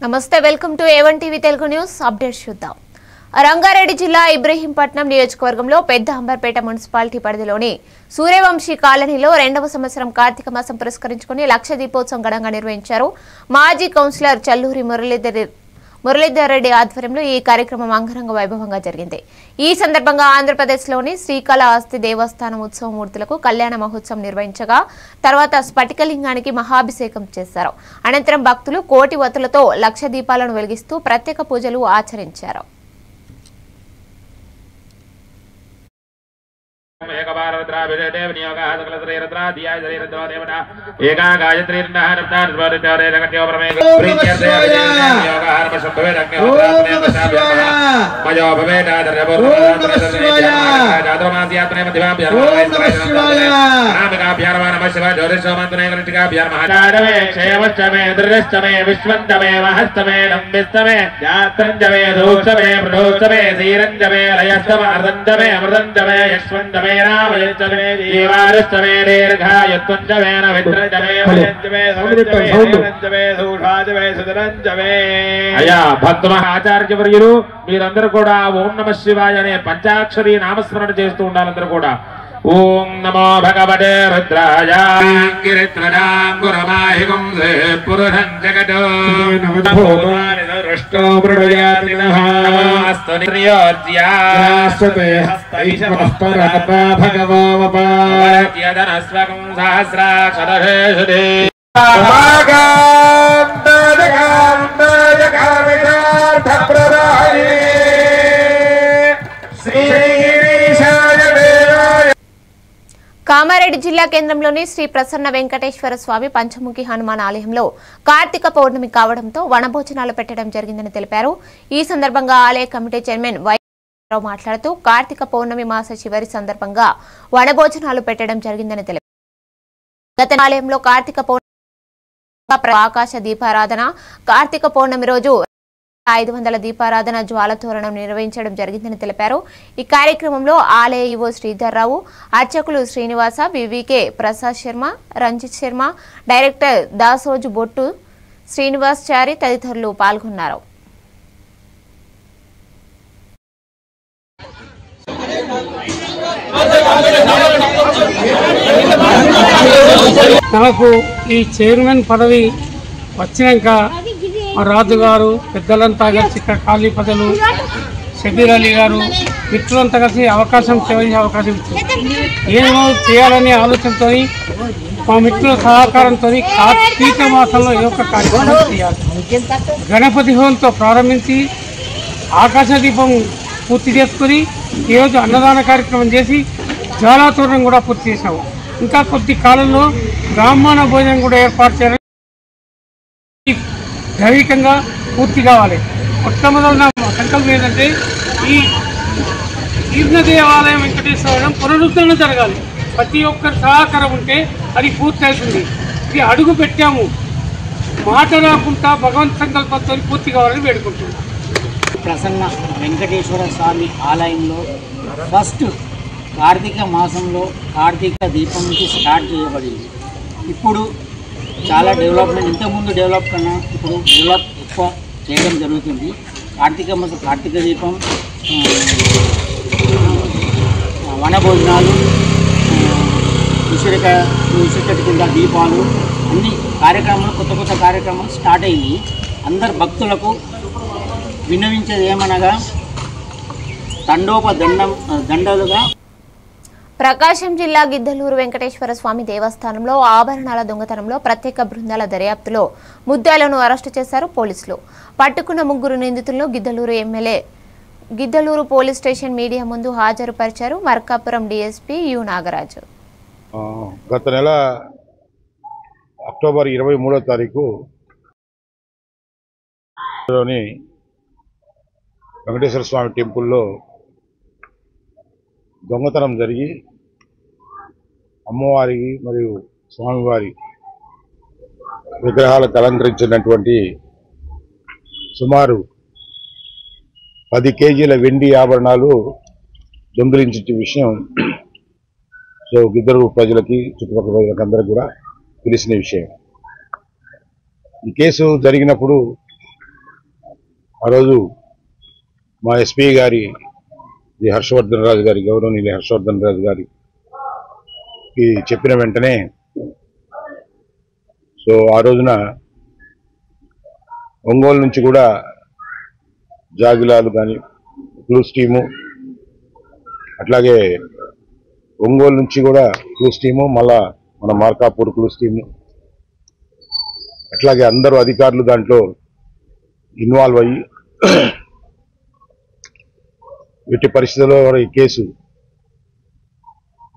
నమస్తే welcome to A1 TV Telugu news updates చూద్దాం. రంగారెడ్డి జిల్లా ఇబ్రహీంపట్నం నియోజకవర్గంలో పెద్ద అంబర్పేట మున్సిపాలిటీ పరిధిలోని సూర్యవంశీ కాలనీలో 2వ సంవత్సరం కార్తీక మాసం పురస్కరించుకుని లక్ష దీపోత్సవం ఘనంగా నిర్వహించారు. మాజీ కౌన్సిలర్ చల్లూరి మురళీధర్ రెడ్డి ఆధ్వర్యంలో ఈ కార్యక్రమం అంగరంగ వైభవంగా జరిగింది. ఈ సందర్భంగా ఆంధ్రప్రదేశ్లోని శ్రీకాళహస్తి దేవస్థానం ఉత్సవమూర్తులకు కళ్యాణ మహోత్సవం నిర్వహించగా తర్వాత స్ఫటికలింగానికి మహాభిషేకం చేశారు. అనంతరం భక్తులు కోటి వత్తులతో లక్ష దీపాలను వెలిగిస్తూ ప్రత్యేక పూజలు ఆచరించారు. అయ్యా భక్త ఆచార్యవర్యులు మీరందరూ కూడా ఓం నమ శివాయ అనే పంచాక్షరి నామస్మరణ చేస్తూ ఉండాలందరూ కూడా. ఓం నమో భగవతే రుద్రాయ కామారెడ్డి జిల్లా కేంద్రంలోని శ్రీ ప్రసన్న వెంకటేశ్వర స్వామి పంచముఖి హనుమాన్ ఆలయంలో కార్తీక పౌర్ణమి కావడంతో వనభోజనాలు పెట్టడం జరిగిందని తెలిపారు. ఈ సందర్భంగా ఆలయ కమిటీ చైర్మన్ వైరావు మాట్లాడుతూ కార్తీక పౌర్ణమి మాస చివరి సందర్భంగా వనభోజనాలు పెట్టడం జరిగిందని తెలిపారు. గత ఆలయంలో కార్తీక పౌర్ణమి ఆకాశ దీపారాధన, కార్తీక పౌర్ణమి రోజు 500 దీపారాధన జ్వాల తోరణం నిర్వహించడం జరిగిందని తెలిపారు. ఈ కార్యక్రమంలో ఆలయ ఈవో శ్రీధర్రావు, అర్చకులు శ్రీనివాస, వివికే ప్రసాద్ శర్మ, రంజిత్ శర్మ, డైరెక్టర్ దాసోజు బొట్టు శ్రీనివాస్ చారి తదితరులు పాల్గొన్నారు. నాకు ఈ చైర్మన్ పదవి వచ్చినాక మా రాజు గారు పెద్దలంతా కలిసి ఇక్కడ ఖాళీ ప్రజలు షబీర్ అలీ గారు మిత్రులంతా కలిసి అవకాశం చేసే అవకాశం ఇచ్చింది. ఏమో చేయాలనే ఆలోచనతో మా మిత్రుల సహకారంతో కార్తీక మాసంలో ఏ ఒక్క కార్యక్రమం చేయాలి. గణపతి హోమంతో ప్రారంభించి ఆకాశ దీపం పూర్తి చేసుకుని ఈరోజు అన్నదాన కార్యక్రమం చేసి జ్వాలాతోరణం కూడా పూర్తి చేశాము. ఇంకా కొద్ది కాలంలో బ్రాహ్మణ భోజనం కూడా ఏర్పాటు చేయాలని దైవికంగా పూర్తి కావాలి. మొట్టమొదటి నా సంకల్పం ఏంటంటే ఈ కృష్ణ దేవాలయం వెంకటేశ్వరం పునరుద్ధరణ జరగాలి. ప్రతి ఒక్కరి సహకారం ఉంటే అది పూర్తి అవుతుంది. ఇది అడుగు పెట్టాము, మాట రాకుండా భగవంత్ సంకల్పంతో పూర్తి కావాలని వేడుకుంటున్నాం. ప్రసన్న వెంకటేశ్వర స్వామి ఆలయంలో ఫస్ట్ కార్తీక మాసంలో కార్తీక దీపం నుంచి స్టార్ట్ చేయబడింది. ఇప్పుడు చాలా డెవలప్మెంట్, ఇంతకుముందు డెవలప్ కన్నా ఇప్పుడు డెవలప్ ఎక్కువ చేయడం జరుగుతుంది. కార్తీక మాసం కార్తీక దీపం, వనభోజనాలు, ఉసిరికట్టు కింద దీపాలు, అన్ని కార్యక్రమాలు కొత్త కొత్త కార్యక్రమాలు స్టార్ట్ అయ్యి అందరు భక్తులకు విన్నవించేది ఏమనగా దండలుగా. ప్రకాశం జిల్లా గిద్దలూరు వెంకటేశ్వర స్వామి దేవస్థానంలో ఆభరణాల దొంగతనంలో ప్రత్యేక బృందాల దర్యాప్తులో ముద్దాయిలను అరెస్టు చేశారు పోలీసులు. పట్టుకున్న 3 నిందితులను Giddalur MLA Giddalur police station media ముందు హాజరుపరిచారు మార్కాపురం డీఎస్పీ యు నాగరాజు. గత నెల అక్టోబర్ 23వ తారీఖు వెంకటేశ్వర స్వామి టెంపుల్లో దొంగతనం జరిగి అమ్మవారికి మరియు స్వామివారి విగ్రహాలకు అలంకరించినటువంటి సుమారు 10 కేజీల వెండి ఆభరణాలు దొంగిలించే విషయం గిద్దలూరు ప్రజలకి చుట్టుపక్కల ప్రజలకు అందరికీ కూడా తెలిసిన విషయం. ఈ కేసు జరిగినప్పుడు ఆ రోజు మా ఎస్పీ గారి హర్షవర్ధన్ రాజు గారి గౌరవనీయులు హర్షవర్ధన్ రాజు గారికి చెప్పిన వెంటనే సో ఆ రోజున ఒంగోలు నుంచి కూడా జాగిలాలు కానీ క్లూస్ టీము, అట్లాగే ఒంగోలు నుంచి కూడా క్లూస్ టీము, మళ్ళా మన మార్కాపూర్ క్లూస్ టీము, అట్లాగే అందరూ అధికారులు దాంట్లో ఇన్వాల్వ్ అయ్యి ఎట్టి పరిస్థితుల్లో ఈ కేసు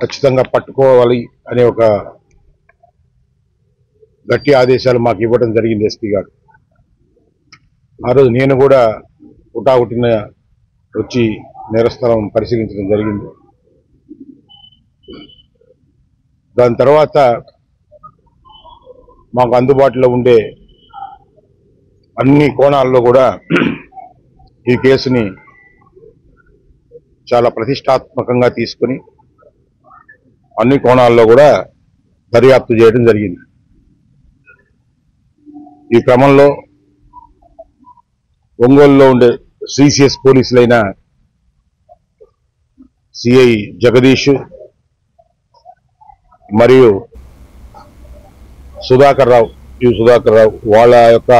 ఖచ్చితంగా పట్టుకోవాలి అనే ఒక గట్టి ఆదేశాలు మాకు ఇవ్వడం జరిగింది ఎస్పీ గారు. ఆ రోజు నేను కూడా హుటాహుటిన వచ్చి నేరస్థలం పరిశీలించడం జరిగింది. దాని తర్వాత మాకు అందుబాటులో ఉండే అన్ని కోణాల్లో కూడా ఈ కేసుని చాలా ప్రతిష్టాత్మకంగా తీసుకుని అన్ని కోణాల్లో కూడా దర్యాప్తు చేయడం జరిగింది. ఈ క్రమంలో ఒంగోలులో ఉండే సిసిఎస్ పోలీసులైన సిఐ జగదీష్ మరియు సుధాకర్ రావు వాళ్ళ యొక్క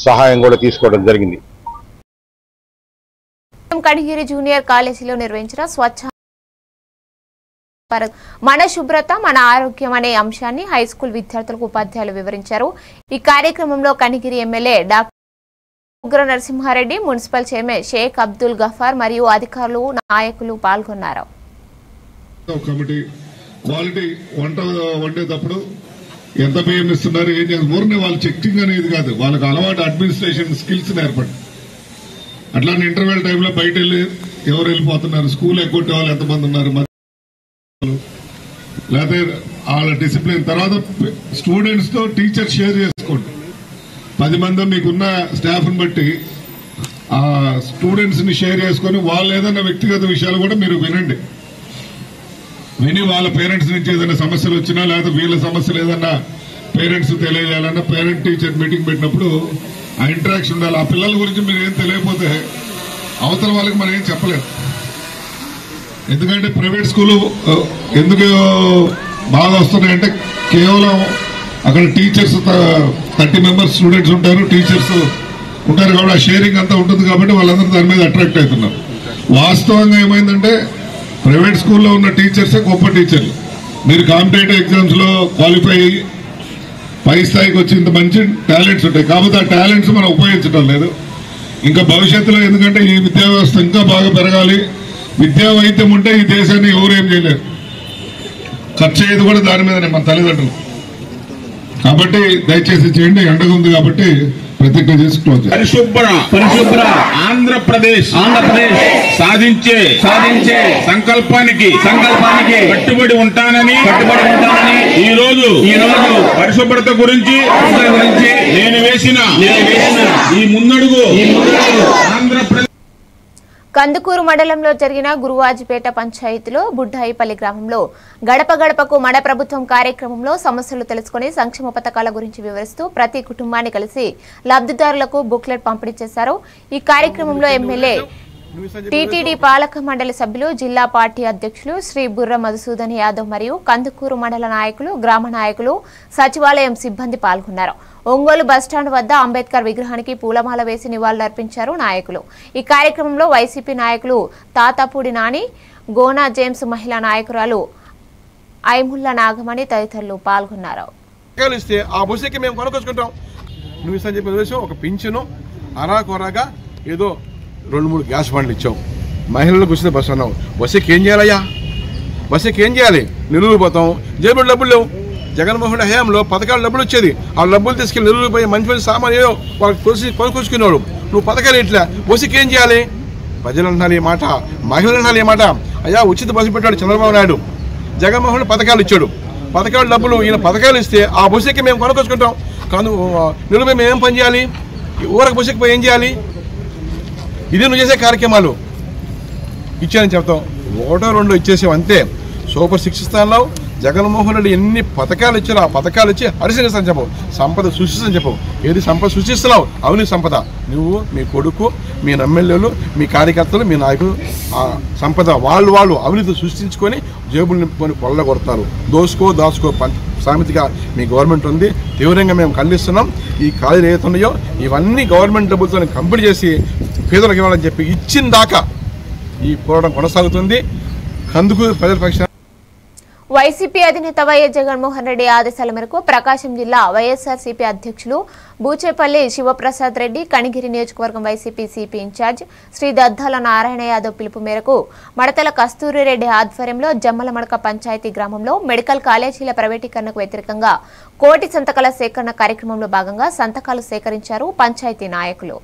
సహాయం కూడా తీసుకోవడం జరిగింది. కనిగిరి జూనియర్ కాలేజీలో నిర్వహించిన స్వచ్ఛ మన శుభ్రత మన ఆరోగ్యం అనే అంశాన్ని హైస్కూల్ విద్యార్థులకు ఉపాధ్యాయులు వివరించారు. ఈ కార్యక్రమంలో కనిగిరి ఎమ్మెల్యే డాక్టర్ ఉగ్ర నరసింహారెడ్డి, మున్సిపల్ చైర్మన్ షేక్ అబ్దుల్ గఫార్ మరియు అధికారులు నాయకులు పాల్గొన్నారు. క్వాలిటీ వంట వండేటప్పుడు ఎంత బియ్యం ఇస్తున్నారు, ఏం చేస్తారు, ఊరిని వాళ్ళు చెక్కింగ్ అనేది కాదు, వాళ్ళకి అలవాటు అడ్మినిస్ట్రేషన్ స్కిల్స్ ఏర్పడి అట్లానే ఇంటర్వెల్ టైంలో బయట వెళ్ళి ఎవరు వెళ్ళిపోతున్నారు, స్కూల్ ఎగ్గొట్టే వాళ్ళు ఎంతమంది ఉన్నారు, లేకపోతే వాళ్ళ డిసిప్లిన్. తర్వాత స్టూడెంట్స్ తో టీచర్ షేర్ చేసుకోండి. 10 మంది మీకున్న స్టాఫ్ ని బట్టి ఆ స్టూడెంట్స్ ని షేర్ చేసుకుని వాళ్ళు ఏదైనా వ్యక్తిగత విషయాలు కూడా మీరు వినండి. విని వాళ్ళ పేరెంట్స్ నుంచి ఏదైనా సమస్యలు వచ్చినా లేదా వీళ్ళ సమస్యలు ఏదన్నా పేరెంట్స్ తెలియజేయాలన్నా పేరెంట్ టీచర్ మీటింగ్ పెట్టినప్పుడు ఆ ఇంటరాక్షన్ ఉండాలి. ఆ పిల్లల గురించి మీరు ఏం తెలియకపోతే అవతల వాళ్ళకి మనం ఏం చెప్పలేదు. ఎందుకంటే ప్రైవేట్ స్కూలు ఎందుకు బాగా వస్తున్నాయంటే కేవలం అక్కడ టీచర్స్ 30 మెంబర్స్ స్టూడెంట్స్ ఉంటారు, టీచర్స్ ఉంటారు కాబట్టి ఆ షేరింగ్ అంతా ఉంటుంది కాబట్టి వాళ్ళందరూ దాని మీద అట్రాక్ట్ అవుతున్నారు. వాస్తవంగా ఏమైందంటే ప్రైవేట్ స్కూల్లో ఉన్న టీచర్సే గొప్ప టీచర్లు. మీరు కాంపిటేటివ్ ఎగ్జామ్స్ లో క్వాలిఫై అయ్యి పై స్థాయికి వచ్చి ఇంత మంచి టాలెంట్స్ ఉంటాయి. కాకపోతే ఆ టాలెంట్స్ మనం ఉపయోగించడం లేదు. ఇంకా భవిష్యత్తులో ఎందుకంటే ఈ విద్యా వ్యవస్థ ఇంకా బాగా పెరగాలి, విద్యా వైద్యం ఉంటే ఈ దేశాన్ని ఎవరేం చేయలేరు. ఖర్చు అయ్యేది కూడా దాని మీదనే మన తల్లిదండ్రులు. కాబట్టి దయచేసి చేయండి, ఎండగా ఉంది కాబట్టి ప్రతిజ్ఞ చేసి క్లోజ్ చేయండి. పరిశుభ్ర ఆంధ్రప్రదేశ్ సాధించే సంకల్పానికి కట్టుబడి ఉంటానని ఈ రోజు పరిశుభ్రత గురించి నేను వేసిన ఈ ముందడుగు ఆంధ్రప్రదేశ్. కందుకూరు మండలంలో జరిగిన గురువాజిపేట పంచాయతీలో బుడ్డాయిపల్లి గ్రామంలో గడప గడపకు మన ప్రభుత్వం కార్యక్రమంలో సమస్యలు తెలుసుకుని సంక్షేమ పథకాల గురించి వివరిస్తూ ప్రతి కుటుంబాన్ని కలిసి లబ్ధిదారులకు బుక్లెట్ పంపిణీ చేశారు. ఈ కార్యక్రమంలో ఎమ్మెల్యే, టీటీడీ పాలక మండలి సభ్యులు, జిల్లా పార్టీ అధ్యక్షులు శ్రీ బుర్ర మధుసూదన్ యాదవ్ మరియు కందుకూరు మండల నాయకులు, గ్రామ నాయకులు, సచివాలయం సిబ్బంది పాల్గొన్నారు. ఒంగోలు బస్టాండ్ వద్ద అంబేద్కర్ విగ్రహానికి పూలమాల వేసి నివాళులర్పించారు నాయకులు. ఈ కార్యక్రమంలో వైసీపీ నాయకులు తాతాపూడి నాని, గోనా జేమ్స్, మహిళా నాయకురాలు ఐముల్లా నాగమణి తదితరులు పాల్గొన్నారు. ఒక పింఛను అరాకొరగా ఏదో 2-3 గ్యాస్ బండ్లు ఇచ్చావు, మహిళలకు వచ్చిన బస్సు అన్నావు. బస్సుకి ఏం చేయాలయ్యా? బస్సుకి ఏం చేయాలి? నెల్లూరు పోతాం, జేబులు డబ్బులు లేవు. జగన్మోహన్ హయాంలో పథకాలు డబ్బులు వచ్చేది, ఆ డబ్బులు తీసుకెళ్ళి నెల్లూరు పోయి మంచి మంచి సామాన్ ఏదో వాళ్ళకి కొనుకొచ్చుకున్నాడు. నువ్వు పథకాలు ఇట్లా బస్సుకి ఏం చేయాలి? ప్రజలు అంటున్నారు ఈ మాట, మహిళలు అంటున్నారు ఈ మాట. అయ్యా ఉచిత బస్సు పెట్టాడు చంద్రబాబు నాయుడు, జగన్మోహన్ పథకాలు ఇచ్చాడు, పథకాలు డబ్బులు ఈయన పథకాలు ఇస్తే ఆ బస్సుకి మేము కొనుకొచ్చుకుంటాం. కానీ నెల్లూరు మేము ఏం పని చేయాలి? ఊరకు బస్సుకి పోయి ఏం చేయాలి? ఇది నువ్వు చేసే కార్యక్రమాలు. ఇచ్చానని చెప్తాం, 1-2 ఇచ్చేసావు అంతే. సూపర్ 6 స్థానాలు జగన్మోహన్ రెడ్డి ఎన్ని పథకాలు ఇచ్చారో ఆ పథకాలు ఇచ్చి హరిశని చెప్పవు, సంపద సృష్టిస్తని చెప్పవు. ఏది సంపద సృష్టిస్తున్నావు? అవినీతి సంపద. నువ్వు, మీ కొడుకు, మీ ఎమ్మెల్యేలు, మీ కార్యకర్తలు, మీ నాయకులు ఆ సంపద వాళ్ళు అవినీతి సృష్టించుకొని జేబులు నింపుకొని కొల్లగొడతారు. దాచుకో సామెతగా మీ గవర్నమెంట్ ఉంది. తీవ్రంగా మేము ఖండిస్తున్నాం. ఈ ఖాళీలు ఏవైతున్నాయో ఇవన్నీ గవర్నమెంట్ డబ్బులతో కంప్లీట్ చేసి పేదలకు ఇవ్వాలని చెప్పి ఇచ్చిన దాకా ఈ పోరాటం కొనసాగుతుంది. అందుకు ప్రజల పక్షాన వైసీపీ అధినేత వైఎస్ జగన్మోహన్ రెడ్డి ఆదేశాల మేరకు ప్రకాశం జిల్లా వైఎస్ఆర్సీపీ అధ్యక్షులు బూచేపల్లి శివప్రసాద్ రెడ్డి, కనిగిరి నియోజకవర్గం వైసీపీ సిపి ఇన్ఛార్జ్ శ్రీ దద్దాల నారాయణ యాదవ్ పిలుపు మేరకు మడతల కస్తూరిరెడ్డి ఆధ్వర్యంలో జమ్మలమడక పంచాయతీ గ్రామంలో మెడికల్ కాలేజీల ప్రైవేటీకరణకు వ్యతిరేకంగా కోటి సంతకాల సేకరణ కార్యక్రమంలో భాగంగా సంతకాలు సేకరించారు పంచాయతీ నాయకులు.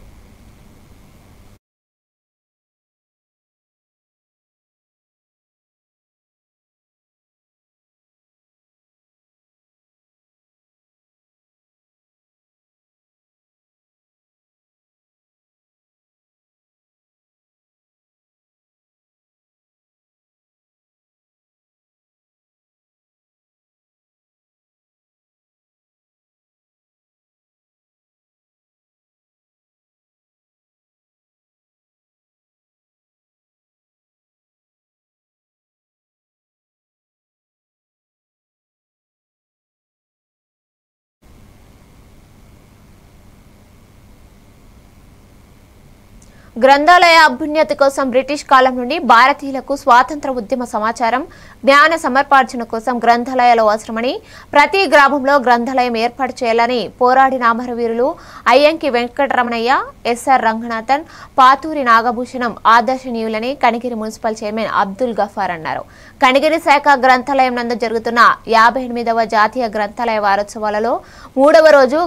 గ్రంథాలయ అభ్యున్నతి కోసం బ్రిటిష్ కాలం నుండి భారతీయులకు స్వాతంత్ర ఉద్యమ సమాచారం, జ్ఞాన సమర్పార్జన కోసం గ్రంథాలయాలు అవసరమని, ప్రతి గ్రామంలో గ్రంథాలయం ఏర్పాటు చేయాలని పోరాడిన అమరవీరులు అయ్యంకి వెంకటరమణయ్య, ఎస్ఆర్ రంగనాథన్, పాతూరి నాగభూషణం ఆదర్శనీయులని కనిగిరి మున్సిపల్ చైర్మన్ అబ్దుల్ గఫార్ అన్నారు. కనిగిరి శాఖ గ్రంథాలయం నందు జరుగుతున్న 58వ జాతీయ గ్రంథాలయ వారోత్సవాలలో 3వ రోజు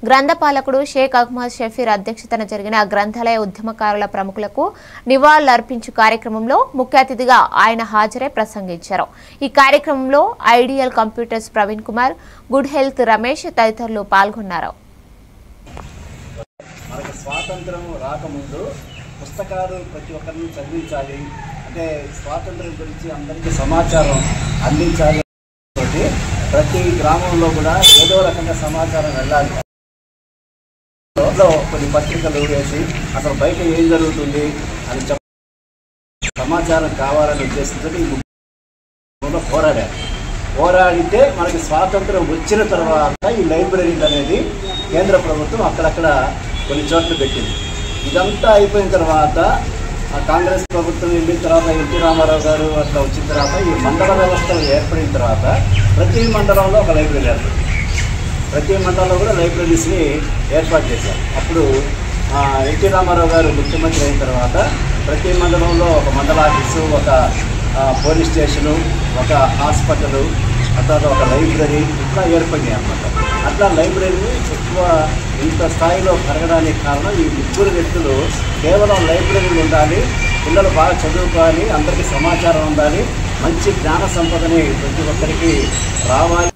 గ్రంథపాలకుడు షేక్ అహ్మద్ షఫీర్ అధ్యక్షతన జరిగిన గ్రంథాలయ ఉద్యమకారుల ప్రముఖులకు నివాళులర్పించు కార్యక్రమంలో ముఖ్య అతిథిగా ఆయన హాజరై ప్రసంగించారు. ఈ కార్యక్రమంలో ideal computers Praveen Kumar, good health Ramesh తదితరులు పాల్గొన్నారు. మనకు స్వాతంత్రం రాకముందు పుస్తకాలు ప్రతి ఒక్కరిని చదివించాలి, అంటే స్వాతంత్రం గురించి అందరికీ సమాచారం అందించాలి. ప్రతి గ్రామంలో కూడా ఏదో రకంగా సమాచారం వెళ్ళాలి. కొన్ని పత్రికలు వేసి అసలు బయట ఏం జరుగుతుంది అని సమాచారం కావాలని ఉద్దేశంతో ఈ పోరాడితే మనకి స్వాతంత్రం వచ్చిన తర్వాత ఈ లైబ్రరీలు అనేది కేంద్ర ప్రభుత్వం అక్కడక్కడ కొన్ని చోట్ల పెట్టింది. ఇదంతా అయిపోయిన తర్వాత కాంగ్రెస్ ప్రభుత్వం వెళ్ళిన తర్వాత ఎన్టీ రామారావు గారు అట్లా వచ్చిన తర్వాత ఈ మండల వ్యవస్థలు ఏర్పడిన తర్వాత ప్రతి మండలంలో ఒక లైబ్రరీ ఏర్పడింది. ప్రతి మండలంలో కూడా లైబ్రరీస్ని ఏర్పాటు చేశారు. అప్పుడు ఎన్టీ రామారావు గారు ముఖ్యమంత్రి అయిన తర్వాత ప్రతి మండలంలో ఒక మండల ఆఫీసు, ఒక పోలీస్ స్టేషను, ఒక హాస్పిటలు, ఆ తర్వాత ఒక లైబ్రరీ ఇట్లా ఏర్పడినాయి అన్నమాట. అట్లా లైబ్రరీ ఎక్కువ ఇంత స్థాయిలో పెరగడానికి కారణం ఈ ముగ్గురు వ్యక్తులు కేవలం లైబ్రరీలు ఉండాలి, పిల్లలు బాగా చదువుకోవాలి, అందరికీ సమాచారం ఉండాలి, మంచి జ్ఞాన సంపదని ప్రతి ఒక్కరికి రావాలి.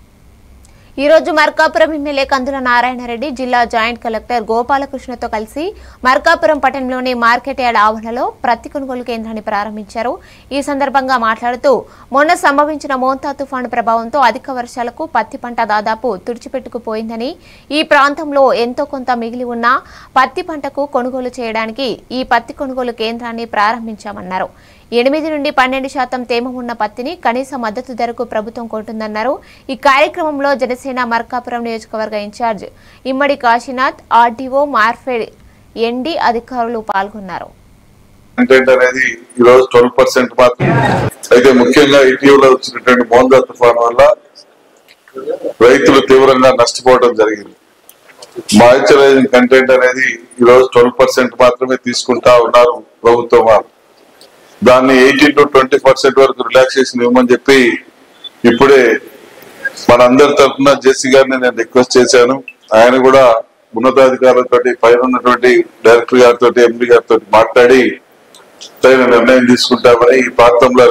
ఈ రోజు మార్కాపురం ఎమ్మెల్యే కందుల నారాయణరెడ్డి జిల్లా జాయింట్ కలెక్టర్ గోపాలకృష్ణతో కలిసి మార్కాపురం పట్టణంలోని మార్కెట్ యార్డ్ ఆవరణలో ప్రతి కొనుగోలు కేంద్రాన్ని ప్రారంభించారు. ఈ సందర్భంగా మాట్లాడుతూ మొన్న సంభవించిన మోంతా తుఫాను ప్రభావంతో అధిక వర్షాలకు పత్తి పంట దాదాపు తుడిచిపెట్టుకుపోయిందని, ఈ ప్రాంతంలో ఎంతో కొంత మిగిలి ఉన్న పత్తి పంటకు కొనుగోలు చేయడానికి ఈ పత్తి కొనుగోలు కేంద్రాన్ని ప్రారంభించామన్నారు. 8 నుండి 12% తేమ ఉన్న పత్తిని కనీస మద్దతు ధరకు ప్రభుత్వం కొంటుందన్నారు. ఈ కార్యక్రమంలో జనసేన మార్కాపురం నియోజకవర్గ ఇన్ఛార్జ్ ఇమ్మడి కాశీనాథ్, ఆర్డీఓ మార్ఫెడ్ ఎన్డీ అధికారులు పాల్గొన్నారు. అనేది ఈరోజు 12% మాత్రమే. అయితే ముఖ్యంగా ఇటీవల వచ్చినటువంటి మోంతా తుఫాను వల్ల రైతులు తీవ్రంగా నష్టపోవడం జరిగింది. మాయిశ్చరైజింగ్ కంటెంట్ అనేది ఈరోజు 12% మాత్రమే తీసుకుంటా ఉన్నారు ప్రభుత్వం వారు. దాన్ని 18 to 20% వరకు రిలాక్సేషన్ ఇవ్వమని చెప్పి ఇప్పుడే మనందరి తరఫున జేసీ గారిని నేను రిక్వెస్ట్ చేశాను. ఆయన కూడా ఉన్నతాధికారులతో పైన ఉన్నటువంటి డైరెక్టర్ గారితో ఎంపీ గారితో మాట్లాడి తగిన నిర్ణయం తీసుకుంటామని, ఈ ప్రాంతంలో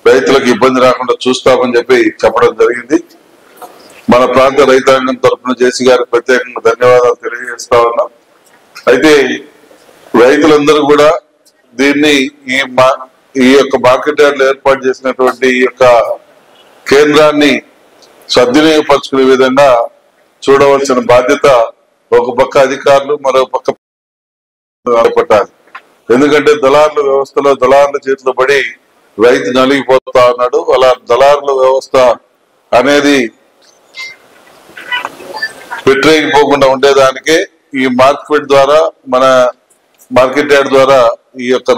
రైతులకు ఇబ్బంది రాకుండా చూస్తామని చెప్పి చెప్పడం జరిగింది. మన ప్రాంత రైతాంగం తరఫున జేసీ గారికి ప్రత్యేకంగా ధన్యవాదాలు తెలియజేస్తా ఉన్నాం. అయితే రైతులందరూ కూడా దీన్ని ఈ యొక్క మార్కెట్ యార్డ్లో ఏర్పాటు చేసినటువంటి ఈ యొక్క కేంద్రాన్ని సద్వినియోగపరుచుకునే విధంగా చూడవలసిన బాధ్యత ఒక పక్క అధికారులు, మరో పక్క పట్టాలి. ఎందుకంటే దళారుల వ్యవస్థలో దళారుల చేతిలో పడి రైతు నలిగిపోతా ఉన్నాడు. అలా దళారుల వ్యవస్థ అనేది వ్యతిరేకిపోకుండా ఉండేదానికే ఈ మార్కెట్ ద్వారా, మన మార్కెట్ యార్డ్ ద్వారా ఈ యొక్క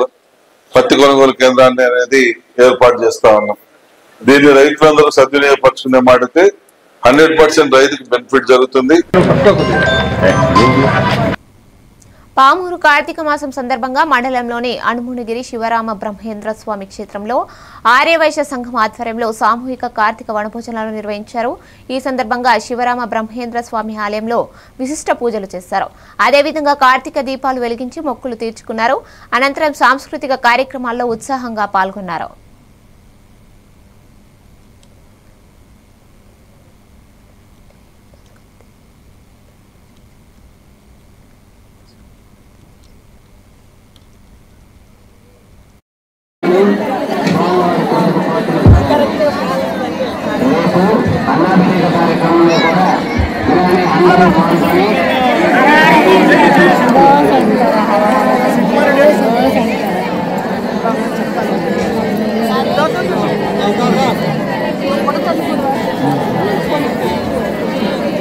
పత్తి కొనుగోలు కేంద్రాన్ని అనేది ఏర్పాటు చేస్తా ఉన్నాం. దీన్ని రైతులందరూ సద్వినియోగపరుచుకునే మాటైతే 100% రైతుకి బెనిఫిట్ జరుగుతుంది. పామూరు కార్తీక మాసం సందర్భంగా మండలంలోని అనుమునిగిరి శివరామ బ్రహ్మేంద్ర స్వామి క్షేత్రంలో ఆర్యవైశ్య సంఘం ఆధ్వర్యంలో సామూహిక కార్తీక వనభోజనాలు నిర్వహించారు. ఈ సందర్భంగా శివరామ బ్రహ్మేంద్ర స్వామి ఆలయంలో విశిష్ట పూజలు చేశారు. అదేవిధంగా కార్తీక దీపాలు వెలిగించి మొక్కులు తీర్చుకున్నారు. అనంతరం సాంస్కృతిక కార్యక్రమాల్లో ఉత్సాహంగా పాల్గొన్నారు.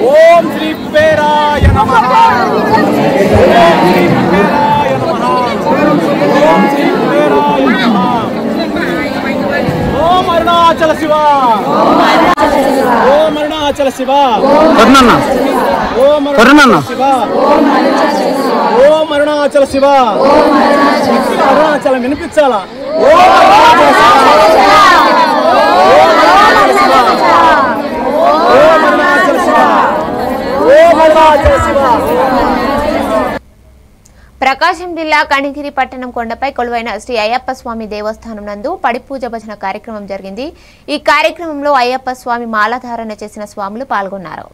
ఓం శ్రీ కుబేరాయ నమః. ఓం శ్రీ కుబేరాయ నమః. ఓం అరుణాచల శివ. ఓం అరుణాచల శివ. ఓం అరుణాచల శివ. ఓం అరుణాచల శివ. అరుణాచలం వినిపించాలా? ఓం అరుణాచల శివ. ఓం అరుణాచల శివ. ఓం అరుణాచల శివ. ప్రకాశం జిల్లా కనిగిరి పట్టణం కొండపై కొలువైన శ్రీ అయ్యప్ప స్వామి దేవస్థానం నందు పడిపూజ భజన కార్యక్రమం జరిగింది. ఈ కార్యక్రమంలో అయ్యప్ప స్వామి మాలధారణ చేసిన స్వాములు పాల్గొన్నారు.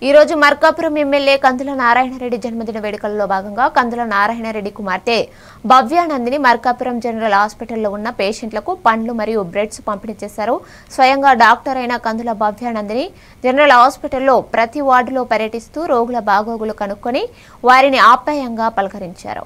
ఈ రోజు మార్కాపురం ఎమ్మెల్యే కందుల నారాయణరెడ్డి జన్మదిన వేడుకల్లో భాగంగా కందుల నారాయణరెడ్డి కుమార్తె భవ్యానందిని మార్కాపురం జనరల్ హాస్పిటల్లో ఉన్న పేషెంట్లకు పండ్లు మరియు బ్రెడ్స్ పంపిణీ చేశారు. స్వయంగా డాక్టర్ అయిన కందుల భవ్యానందిని జనరల్ హాస్పిటల్లో ప్రతి వార్డులో పర్యటిస్తూ రోగుల బాగోగులు కనుక్కొని వారిని ఆప్యాయంగా పలకరించారు.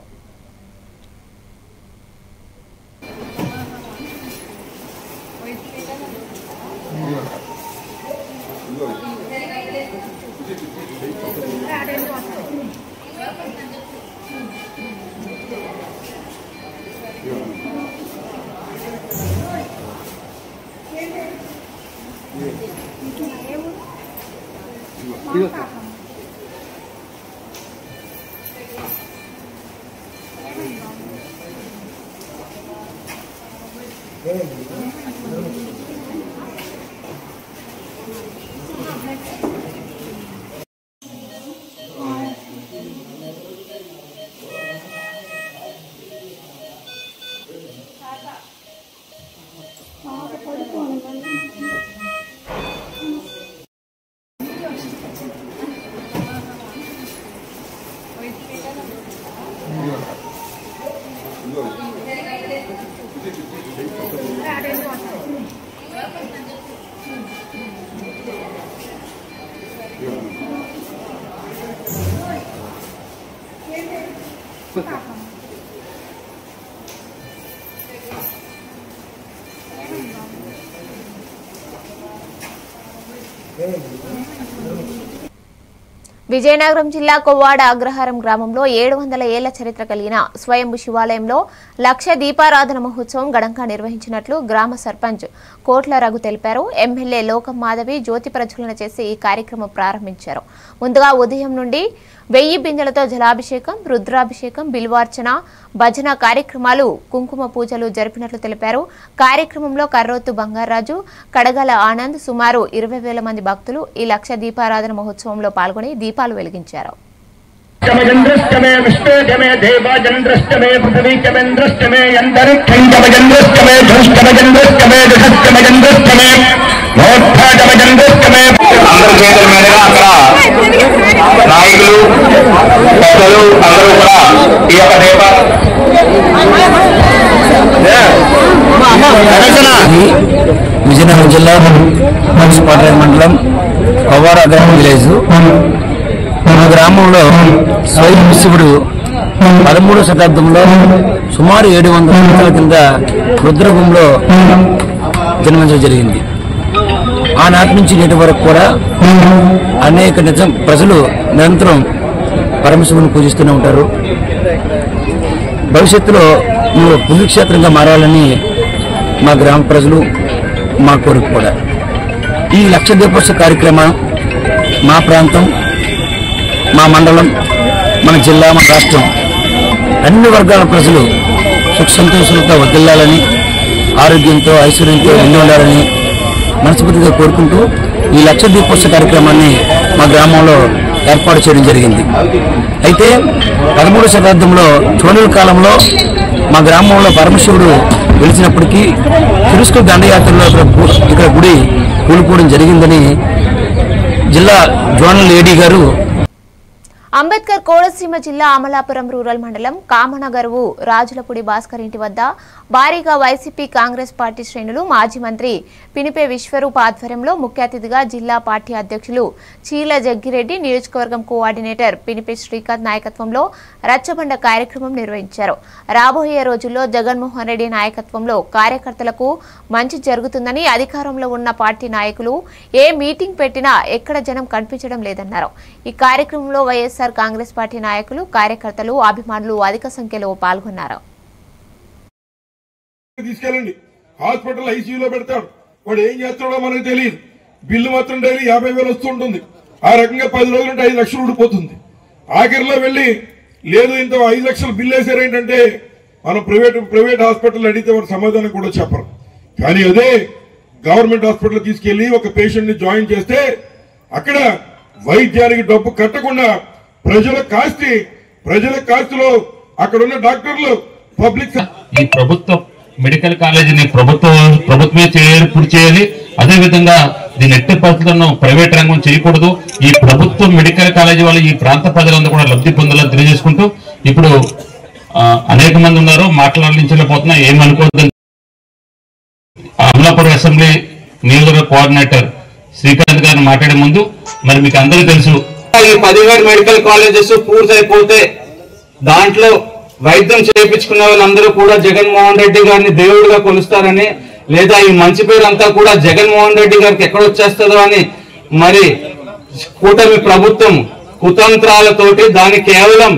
విజయనగరం జిల్లా కొవ్వాడ అగ్రహారం గ్రామంలో 700 ఏళ్ల చరిత్ర కలిగిన స్వయంభు శివాలయంలో లక్ష దీపారాధన మహోత్సవం ఘనంగా నిర్వహించినట్లు గ్రామ సర్పంచ్ కోట్ల రఘు తెలిపారు. ఎమ్మెల్యే లోకం మాధవి జ్యోతి ప్రజ్వలన చేసి ఈ కార్యక్రమం ప్రారంభించారు. ముందుగా ఉదయం నుండి 1000 బిందెలతో జలాభిషేకం, రుద్రాభిషేకం, బిల్వార్చన, భజన కార్యక్రమాలు, కుంకుమ పూజలు జరిపినట్లు తెలిపారు. కార్యక్రమంలో కర్రోత్తు బంగారాజు, కడగల ఆనంద్, సుమారు 20,000 మంది భక్తులు ఈ లక్ష దీపారాధన మహోత్సవంలో పాల్గొని దీపాలు వెలిగించారు. నాయకులు పెద్దలు అందరూ కూడా ఈ యొక్క విజయనగరం జిల్లా మున్సిపాలిటీ మండలం కొవ్వాడ గ్రామం విలేజ్. మన గ్రామంలో స్వయం శివుడు 13వ శతాబ్దంలో సుమారు 700 సంవత్సరాల కింద రుద్రభూమిలో జన్మించడం జరిగింది. ఆనాటి నుంచి నేటి వరకు కూడా అనేక ప్రజలు నిరంతరం పరమశివుని పూజిస్తూనే ఉంటారు. భవిష్యత్తులో పుణ్యక్షేత్రంగా మారాలని మా గ్రామ ప్రజలు మా కోరిక కూడా. ఈ లక్ష దీపోత్సవ కార్యక్రమం మా ప్రాంతం, మా మండలం, మన జిల్లా, మన రాష్ట్రం అన్ని వర్గాల ప్రజలు సుఖ సంతోషాలతో వర్ధిల్లాలని, ఆరోగ్యంతో ఐశ్వర్యంతో నిండి ఉండాలని మనస్ఫూర్తిగా కోరుకుంటూ ఈ లక్ష దీపోత్సవ కార్యక్రమాన్ని మా గ్రామంలో ఏర్పాటు చేయడం జరిగింది. అయితే 13వ శతాబ్దంలో చోళుల కాలంలో మా గ్రామంలో పరమశివుడు వెలిసినప్పటికీ తిరుస్కు దండయాత్రలో ఇక్కడ గుడి కూలిపోవడం జరిగిందని జిల్లా జోనల్ ఏడీ గారు. అంబేద్కర్ కోనసీమ జిల్లా అమలాపురం రూరల్ మండలం కామనగరువు రాజులపూడి భాస్కర్ ఇంటి వద్ద భారీగా వైసీపీ కాంగ్రెస్ పార్టీ శ్రేణులు మాజీ మంత్రి పినిపే విశ్వరూప్ ఆధ్వర్యంలో ముఖ్య అతిథిగా జిల్లా పార్టీ అధ్యక్షులు చీల జగ్గిరెడ్డి, నియోజకవర్గం కోఆర్డినేటర్ పినిపే శ్రీకాంత్ నాయకత్వంలో రచ్చబండ కార్యక్రమం నిర్వహించారు. రాబోయే రోజుల్లో జగన్మోహన్ రెడ్డి నాయకత్వంలో కార్యకర్తలకు మంచి జరుగుతుందని, అధికారంలో ఉన్న పార్టీ నాయకులు ఏ మీటింగ్ పెట్టినా ఎక్కడ జనం కనిపించడం లేదన్నారు. ఈ కార్యక్రమంలో వైఎస్ఆర్ కాంగ్రెస్ పార్టీ నాయకులు, కార్యకర్తలు, అభిమానులు అధిక సంఖ్యలో పాల్గొన్నారు. తీసుకెళ్ళండి, హాస్పిటల్ ఐసీయూలో పెడతాడు, వాడు ఏం చేస్తాడో మనకు తెలియదు. బిల్లు మాత్రం డైలీ 50,000 వస్తుంటుంది. ఆ రకంగా 10 రోజులుంటే 5 లక్షలు ఊడిపోతుంది. ఆఖరిలో వెళ్లి లేదు ఇంత 5 లక్షలు బిల్లు వేసారేంటంటే మనం ప్రైవేట్ హాస్పిటల్ అడిగితే వాడు సమాధానం కూడా చెప్పరు. కానీ అదే గవర్నమెంట్ హాస్పిటల్ తీసుకెళ్లి ఒక పేషెంట్ ని జాయిన్ చేస్తే అక్కడ వైద్యానికి డబ్బు కట్టకుండా ప్రజల కాస్తిలో అక్కడున్న డాక్టర్లు పబ్లిక్ ఈ ప్రభుత్వ మెడికల్ కాలేజీని ప్రభుత్వమే పూర్తి చేయాలి. అదేవిధంగా దీని ఎట్టి పరిస్థితులను ప్రైవేట్ రంగం చేయకూడదు. ఈ ప్రభుత్వ మెడికల్ కాలేజీ వాళ్ళు ఈ ప్రాంత ప్రజలందరూ కూడా లబ్ధి పొందాలని తెలియజేసుకుంటూ ఇప్పుడు అనేక మంది ఉన్నారు, మాట్లాడించలేకపోతున్నా, ఏమనుకోవద్దు. అమలాపురం అసెంబ్లీ నియోజకవర్గ కోఆర్డినేటర్ శ్రీకాంత్ గారిని మాట్లాడే ముందు మరి మీకు అందరూ తెలుసు ఈ 17 మెడికల్ కాలేజెస్ పూర్తయిపోతే దాంట్లో వైద్యం చేయించుకున్న వాళ్ళందరూ కూడా జగన్మోహన్ రెడ్డి గారిని దేవుడిగా కొలుస్తారని, లేదా ఈ మంచి పేరు అంతా కూడా జగన్మోహన్ రెడ్డి గారికి ఎక్కడ వచ్చేస్తుందో అని మరి కూటమి ప్రభుత్వం కుతంత్రాలతోటి దాని కేవలం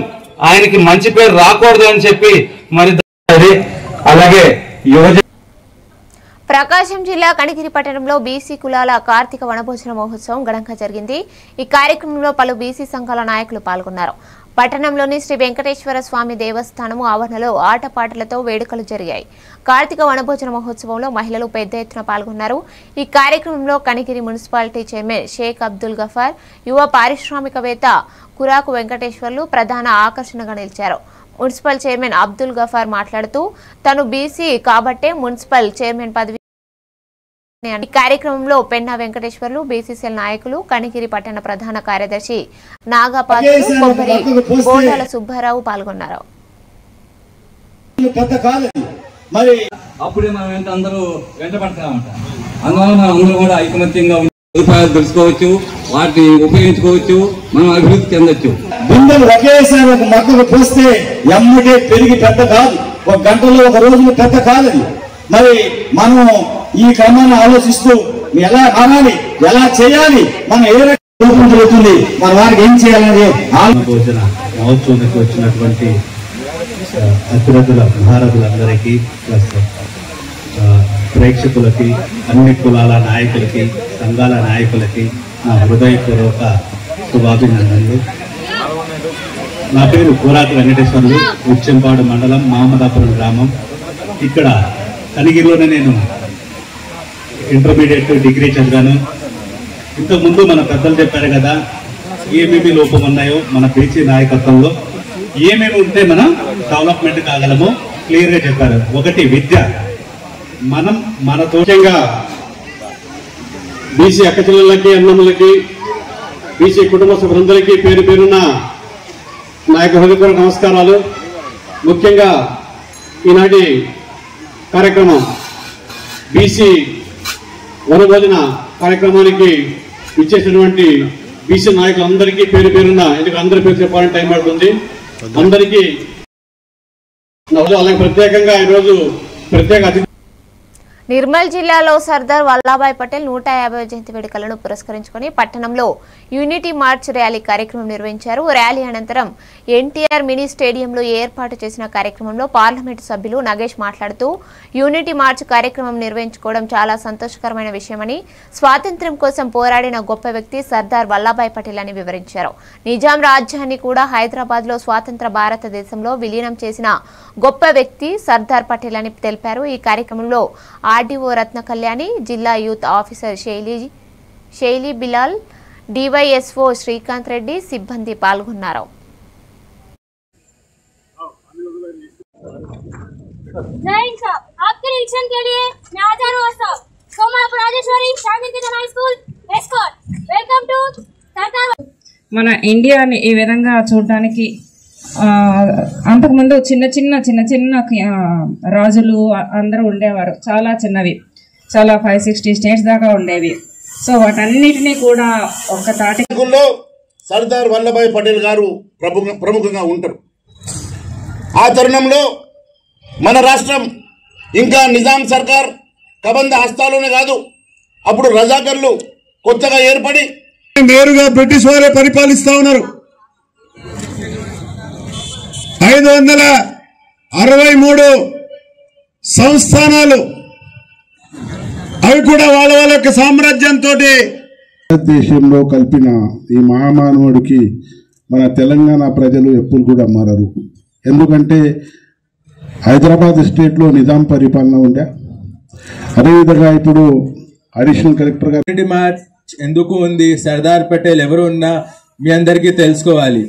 ఆయనకి మంచి పేరు రాకూడదు అని చెప్పి మరి అలాగే యువజన ప్రకాశం జిల్లా కనిగిరి పట్టణంలో బీసీ కులాల కార్తీక వనభోజన మహోత్సవం ఘనంగా జరిగింది. ఈ కార్యక్రమంలో పలు బీసీ సంఘాల నాయకులు పాల్గొన్నారు. పట్టణంలోని శ్రీ వెంకటేశ్వర స్వామి దేవస్థానం ఆవరణలో ఆటపాటలతో వేడుకలు జరిగాయి. కార్తీక వనభోజన మహోత్సవంలో మహిళలు పెద్ద ఎత్తున పాల్గొన్నారు. ఈ కార్యక్రమంలో కనిగిరి మున్సిపాలిటీ చైర్మన్ షేక్ అబ్దుల్ గఫార్, యువ పారిశ్రామికవేత్త కురాకు వెంకటేశ్వర్లు ప్రధాన ఆకర్షణగా నిలిచారు. మున్సిపల్ చైర్మన్ అబ్దుల్ గఫార్ మాట్లాడుతూ తను బీసీ కాబట్టే మున్సిపల్ చైర్మన్ పదవి. ఈ కార్యక్రమంలో పెన్నా వెంకటేశ్వర్లు, బీసీసీఎల్ నాయకులు, కనిగిరి పట్టణ ప్రధాన కార్యదర్శి నాగపాత్రులు, కొబ్బరి బోటాల సుబ్బారావు పాల్గొన్నారు. అప్పుడే మనం అందరూ వెంట పడతామంట. అందువల్ల మనం అందరూ కూడా ఐకమత్యంగా సదుపాయాలు తెలుసుకోవచ్చు, వాటిని ఉపయోగించుకోవచ్చు, మనం అభివృద్ధి చెందొచ్చు. బిందెలు ఒకేసారి ఒక మొక్కకు పోస్తే ఎమ్మటే పెరిగి పెద్ద కాదు, ఒక గంటలో ఒక రోజులో పెద్ద కాదు. మరి మనం ఈ క్రమాన్ని ఆలోచిస్తూ ఎలా మారాలి, ఎలా చేయాలి, మనం ఏ రూపం జరుగుతుంది, మన వారికి ఏం చేయాలనేది భోజన మహోత్సవానికి వచ్చినటువంటి అతిరథుల మహారథులందరికీ ప్లస్ ప్రేక్షకులకి, అన్ని కులాల నాయకులకి, సంఘాల నాయకులకి నా హృదయపూర్వక శుభాభినందనలు. నా పేరు కోరాక వెంకటేశ్వర్లు, ఉచ్చంపాడు మండలం, మహమ్మదాపురం గ్రామం. ఇక్కడ కనిగిరిలోనే నేను ఇంటర్మీడియట్, డిగ్రీ చదివాను. ఇంతకుముందు మన పెద్దలు చెప్పారు కదా, ఏమేమి లోపం ఉన్నాయో మన బీసీ నాయకత్వంలో, ఏమేమి ఉంటే మనం డెవలప్మెంట్ కాగలమో క్లియర్గా చెప్పారు. ఒకటి విద్య. మనం మన తోచంగా బీసీ అక్కచెల్లెళ్ళకి, అన్నములకి, బీసీ కుటుంబ సభ్యులందరికీ పేరు పేరున్న నా యొక్క హృదయపూర్వక నమస్కారాలు. ముఖ్యంగా ఈనాటి కార్యక్రమం బీసీ వనభోజన కార్యక్రమానికి ఇచ్చేసినటువంటి బీసీ నాయకులందరికీ పేరు పేరున్న, ఎందుకు అందరి పేరు చెప్పాలని టైం పడుతుంది, అందరికీ అలాగే ప్రత్యేకంగా ఈరోజు ప్రత్యేక అతిథి. నిర్మల్ జిల్లాలో సర్దార్ వల్లభాయ్ పటేల్ 150వ జయంతి వేడుకలను పురస్కరించుకుని పట్టణంలో యూనిటీ మార్చ్ ర్యాలీ కార్యక్రమం నిర్వహించారు. ర్యాలీ అనంతరం ఎన్టీఆర్ మినీ స్టేడియంలో ఏర్పాటు చేసిన కార్యక్రమంలో పార్లమెంటు సభ్యులు నగేష్ మాట్లాడుతూ యూనిటీ మార్చ్ కార్యక్రమం నిర్వహించుకోవడం చాలా సంతోషకరమైన విషయమని, స్వాతంత్ర్యం కోసం పోరాడిన గొప్ప వ్యక్తి సర్దార్ వల్లభాయ్ పటేల్ అని వివరించారు. నిజాం రాజ్యాన్ని కూడా హైదరాబాద్లో స్వాతంత్ర భారతదేశంలో విలీనం చేసిన గొప్ప వ్యక్తి సర్దార్ పటేల్ అని తెలిపారు. ఈ కార్యక్రమంలో ఆర్డీఓ రత్న కళ్యాణి, జిల్లా యూత్ ఆఫీసర్ శైలి బిలాల్, డివైఎస్ఓ శ్రీకాంత్ రెడ్డి సిబ్బంది పాల్గొన్నారు. మన ఇండియాని ఈ విధంగా చూడడానికి అంతకుముందు చిన్న చిన్న రాజులు అందరూ ఉండేవారు. చాలా చిన్నవి, చాలా 560 స్టేట్స్ దాకా ఉండేవి. సో వాటన్నిటినీ కూడా ఒక తాటిలో సర్దార్ వల్లభాయ్ పటేల్ గారు ప్రముఖంగా ఉంటారు. ఆ తరుణంలో మన రాష్ట్రం ఇంకా నిజాం సర్కార్ కబంధ హస్తాలోనే కాదు, అప్పుడు రజాకర్లు కొత్తగా ఏర్పడి నేరుగా బ్రిటిష్ వారే పరిపాలిస్తా ఉన్నారు. 563 సంస్థానాలు, అవి కూడా వాళ్ళ యొక్క సామ్రాజ్యంతో భారతదేశంలో కల్పిన ఈ మహామానవుడికి మన తెలంగాణ ప్రజలు ఎప్పుడు కూడా మారరు. ఎందుకంటే హైదరాబాద్ స్టేట్లో నిజాం పరిపాలన ఉండే, అదేవిధంగా ఇప్పుడు అడిషనల్ కలెక్టర్ గారు మార్చ్ ఎందుకు ఉంది, సర్దార్ పటేల్ ఎవరు ఉన్నా మీ అందరికీ తెలుసుకోవాలి.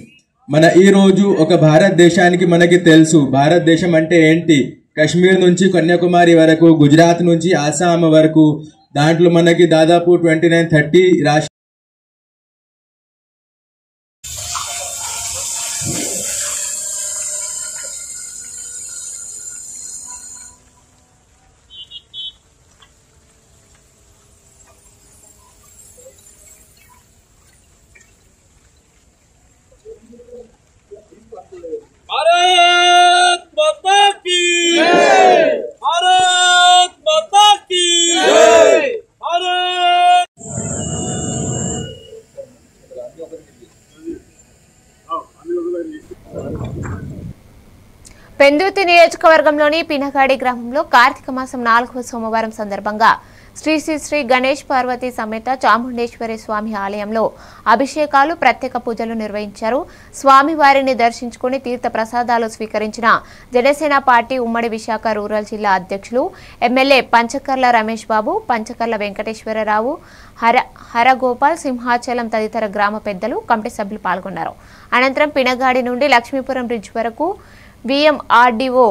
మన ఈ రోజు ఒక భారతదేశానికి మనకి తెలుసు భారతదేశం అంటే ఏంటి. కశ్మీర్ నుంచి కన్యాకుమారి వరకు, గుజరాత్ నుంచి ఆసాం వరకు, దాంట్లో మనకి దాదాపు 29-30 రాష్ట్ర పెందుర్తి నియోజకవర్గంలోని పినగాడి గ్రామంలో కార్తీక మాసం 4వ సోమవారం సందర్భంగా శ్రీ శ్రీ శ్రీ గణేష్ పార్వతి సమేత చాముండేశ్వరి స్వామి ఆలయంలో అభిషేకాలు, ప్రత్యేక పూజలు నిర్వహించారు. స్వామివారిని దర్శించుకుని తీర్థ ప్రసాదాలు స్వీకరించిన జనసేన పార్టీ ఉమ్మడి విశాఖ రూరల్ జిల్లా అధ్యక్షులు ఎమ్మెల్యే పంచకర్ల రమేష్ బాబు, పంచకర్ల వెంకటేశ్వరరావు, హరగోపాల్, సింహాచలం తదితర గ్రామ పెద్దలు, కమిటీ సభ్యులు పాల్గొన్నారు. అనంతరం పినగాడి నుండి లక్ష్మీపురం బ్రిడ్జ్ వరకు VMRDO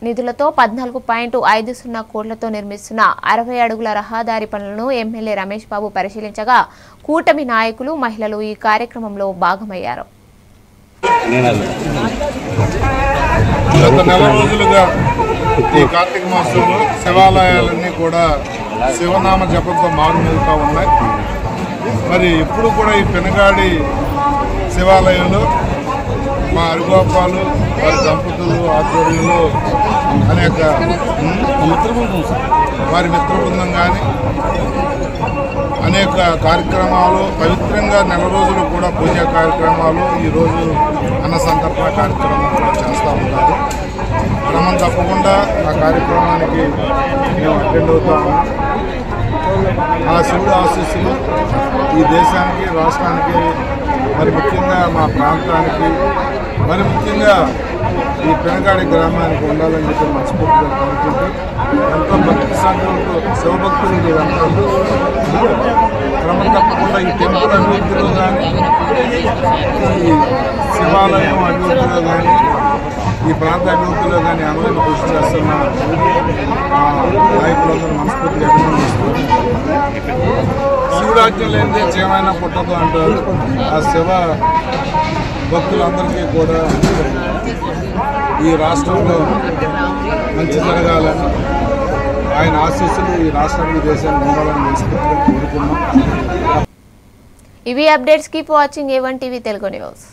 నిధులతో 14.50 కోట్లతో నిర్మిస్తున్న 60 అడుగుల రహదారి పనులను ఎమ్మెల్యే రమేష్ బాబు పరిశీలించగా కూటమి నాయకులు, మహిళలు ఈ కార్యక్రమంలో భాగమయ్యారు. గత నెల రోజులుగా ఈ కార్తీక మాసంలో శివాలయాలన్నీ కూడా శివనామ జపంతో మారుమోగుతూ ఉన్నాయి. మరి ఎప్పుడు కూడా ఈ పెనగాడి శివాలయంలో మా హరిగోపాలు వారి దంపతులు ఆధ్వర్యంలో అనేక వారి మిత్ర బృందం కానీ అనేక కార్యక్రమాలు పవిత్రంగా నెల రోజులు కూడా పూజా కార్యక్రమాలు ఈరోజు అన్న సంతర్పణ కార్యక్రమం కూడా చేస్తూ ఉంటారు. క్రమం తప్పకుండా ఆ కార్యక్రమానికి మేము అటెండ్ అవుతా ఉన్నాం. ఆ శివుడు ఆశీస్సులు ఈ దేశానికి, రాష్ట్రానికి, మరి ముఖ్యంగా మా ప్రాంతానికి, మరి ముఖ్యంగా ఈ పెనగాడి గ్రామానికి ఉండాలని చెప్పి మనస్ఫూర్తిగా కోరుకుంటూ ఎంతో భక్తి సంఖ్యలతో శివభక్తులు మీరంతా క్రమం తప్పకుండా ఈ టెంపుల్ అభివృద్ధిలో కానీ, ఈ శివాలయం అభివృద్ధిలో కానీ, ఈ ప్రాంత అభివృద్ధిలో కానీ అమలు కృషి చేస్తున్న నాయకులందరూ మనస్ఫూర్తిగా అభినందిస్తూ శివుడాజ్ఞ లేనిదే ఏమైనా పుట్టదు అంటారు. ఆ శివ భక్తులందరికీ కూడా ఈ రాష్ట్రంలో మంచి జరగాలని, ఆయన ఆశీస్సులు ఈ రాష్ట్రానికి, దేశానికి ఉండాలని మనస్ఫూర్తిగా కోరుకున్నాం. ఇవి updates. Keep watching A1 TV Telugu news.